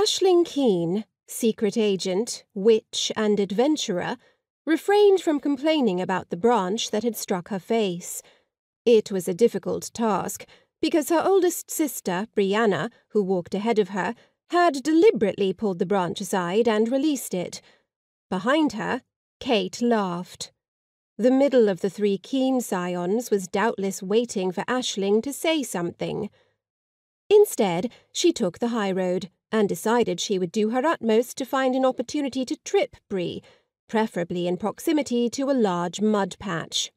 Ailsling Keane, secret agent, witch and adventurer, refrained from complaining about the branch that had struck her face. It was a difficult task, because her oldest sister, Brianna, who walked ahead of her, had deliberately pulled the branch aside and released it. Behind her, Kate laughed. The middle of the three Keane scions was doubtless waiting for Ailsling to say something. Instead, she took the high road, and decided she would do her utmost to find an opportunity to trip Bree, preferably in proximity to a large mud patch.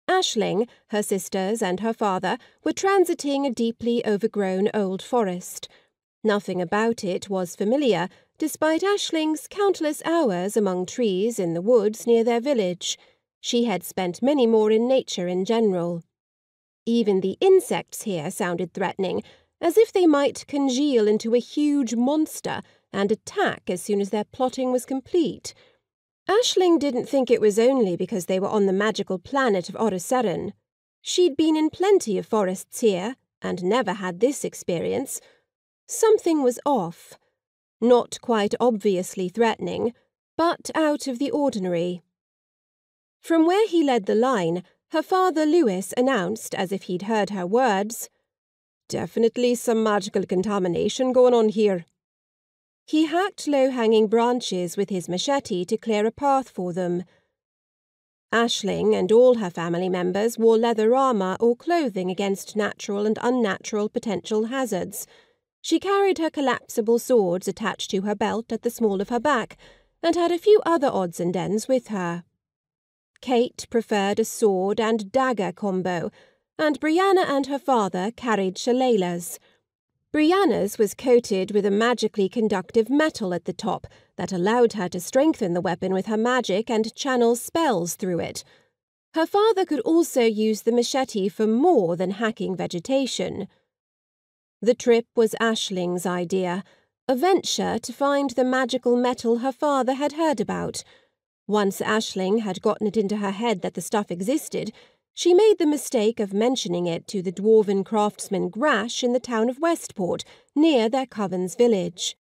Ailsling, her sisters and her father were transiting a deeply overgrown old forest. Nothing about it was familiar, despite Aisling's countless hours among trees in the woods near their village. She had spent many more in nature in general. Even the insects here sounded threatening, as if they might congeal into a huge monster and attack as soon as their plotting was complete. Ailsling didn't think it was only because they were on the magical planet of Oroseren. She'd been in plenty of forests here, and never had this experience. Something was off. Not quite obviously threatening, but out of the ordinary. From where he led the line, her father Lewis announced, as if he'd heard her words, "Definitely some magical contamination going on here." He hacked low-hanging branches with his machete to clear a path for them. Ailsling and all her family members wore leather armour or clothing against natural and unnatural potential hazards. She carried her collapsible swords attached to her belt at the small of her back, and had a few other odds and ends with her. Kate preferred a sword and dagger combo, and Brianna and her father carried shillelaghs. Brianna's was coated with a magically conductive metal at the top that allowed her to strengthen the weapon with her magic and channel spells through it. Her father could also use the machete for more than hacking vegetation. The trip was Aisling's idea, a venture to find the magical metal her father had heard about. Once Ailsling had gotten it into her head that the stuff existed, she made the mistake of mentioning it to the dwarven craftsman Grash in the town of Westport, near their coven's village.